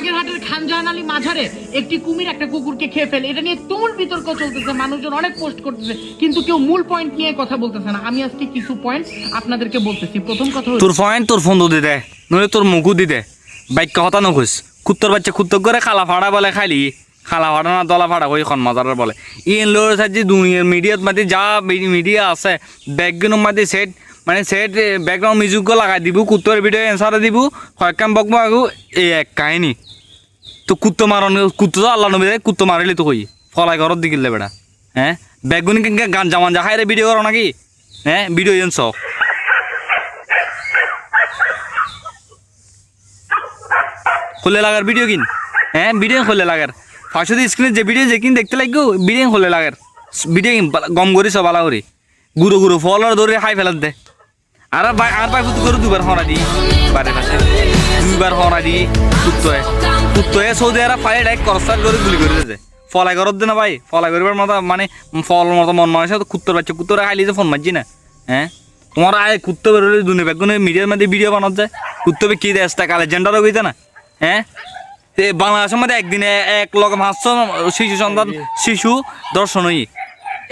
বাগেরহাটের খানজাহান আলী মাঝারে একটি কুমির একটা কুকুরকে খেয়ে ফেলে, এটা নিয়ে তুমুল বিতর্ক চলতেছে, মানুষজন অনেক পোস্ট করতেছে, কিন্তু কেউ মূল পয়েন্ট নিয়ে কথা বলতেছে না। আমি আজকে কিছু পয়েন্ট আপনাদেরকে বলতেছি। প্রথম কথা হলো, তোর পয়েন্ট তোর ফোন দি দে, নইলে তোর মুখও দি দে, বাক্য কথা নখুস। কুত্তর বাচ্চা কুত্তর করে খালা ফাড়া বলে খালি, খালা ফাড়া না দলা ফাড়া ওই খন মাজারের বলে। ইন লোর সাজি দুনিয়ার মিডিয়াত মাঝে যা মিডিয়া আছে ব্যাকগ্রাউন্ড মাঝে সেট মানে সেট ব্যাকগ্রাউন্ড মিউজিক লাগাই দিব, কুত্তর ভিডিও এনসার দিব, হয়কাম বকবো আগু এই এক কাহিনী। তো কুত্তো মারন কুত্তো তো আল্লাহ নবী কুত্তো মারিলি তো কই ফলাই ঘরত দিকিলে বেড়া। হ্যাঁ ব্যাগুনি গান জামান যা হাই রে ভিডিও করো নাকি? হ্যাঁ ভিডিও এনস খুলে লাগার ভিডিও কিন, হ্যাঁ ভিডিও খুলে লাগার ফাঁসো স্ক্রিনে যে ভিডিও যে কিন দেখতে লাগবো ভিডিও খুলে লাগার ভিডিও গম করি সব আলা করি গুরু গুরু ফলার ধরে হাই ফেলার দে। আর ভাই ফুট করে দুবার হরা দি বারে পাশে দুইবার হরা দি কুত্তয়ে সৌদি আরব ফাইল ডাইরেক্ট করসার করে গুলি করে দিয়েছে। ফলাই করত দে না ভাই, ফলাই করিবার মতো মানে ফল মতো মন মানুষ কুত্তর বাচ্চা কুত্তরা খাইলি যে ফোন মারছি না। হ্যাঁ তোমার আয় কুত্তো বেরোলে দুনিয়া বেগুনে মিডিয়ার মধ্যে ভিডিও বানাত যায়, কুত্তো কি দেয় কালে জেন্ডারও গইতে না। হ্যাঁ বাংলাদেশের মধ্যে একদিনে 1,500,000 শিশু সন্তান শিশু দর্শন হই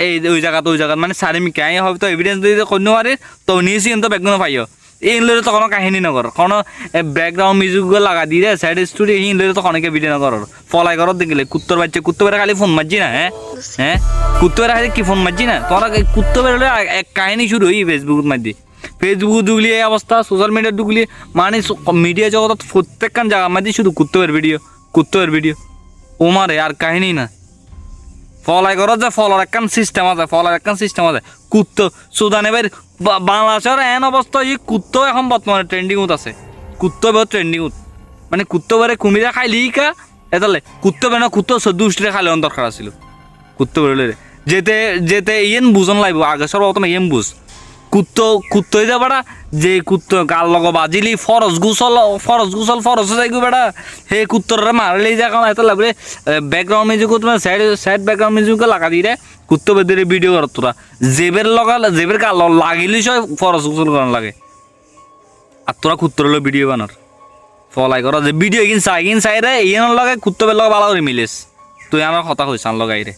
এই ওই জায়গা মানে সারিমি কাই হবে তো এভিডেন্স দিয়ে কন্য পারে তো নিয়েছি কিন্তু বেগুনে পাইও এই লড়ে তো কোনো কাহিনী নকর, কোনো ব্যাকগ্রাউন্ড মিউজিক লাগা দিয়ে সাইড স্টোরি এই লড়ে তো অনেকে ভিডিও নকর ফলাই করত দেখিলে কুত্তর বাচ্চা কুত্তো বেড়ে খালি ফোন মারছি না। হ্যাঁ কুত্তো বেড়ে খালি কি ফোন মারছি না, তোমরা কুত্তো বেরোলে এক কাহিনী শুরু হই ফেসবুক মাধ্যমে। ফেসবুক ঢুকলি এই অবস্থা, সোশ্যাল মিডিয়া ঢুকলি মানে মিডিয়া জগৎ প্রত্যেকখান জায়গার মধ্যে শুধু কুত্তবের ভিডিও ও মারে আর কাহিনী না। ফলাই করত যে ফলার একখান সিস্টেম আছে, কুত্তো সুদান এবার বাংলাদেশের এন অবস্থা এই কুত্তো এখন বর্তমানে ট্রেন্ডিংত আছে, কুত্তো বের ট্রেন্ডিংত মানে কুত্তো বেড়ে কুমিরা খাইলি কা এতালে কুত্তো বেড়ে না কুত্তো 14 খাইলে দরকার আছিল কুত্তো বেরোলে যেতে ইয়েন বুঝন লাগবে আগে সর্বপ্রথম ইয়েন বুঝ কুত্তো যা বেড়া যে কুত্তো গাল লগ বাজিলি ফরজ গুসল যাইগো বেড়া সেই কুত্তরে মারলেই যা কারণ এত লাগবে ব্যাকগ্রাউন্ড মিউজিক তোমার সাইড ব্যাকগ্রাউন্ড মিউজিক লাগা দিয়ে কুত্তো বেদের ভিডিও কর তোরা জেবের গাল লাগিলি সব ফরজ গুসল করার লাগে আর তোরা কুত্তর ভিডিও বানার ফলাই করা যে ভিডিও কিন চাই রে ইয়ে লাগে কুত্তো বের লগে ভালো করে মিলেস তুই আমার কথা হইস আন লগাই রে।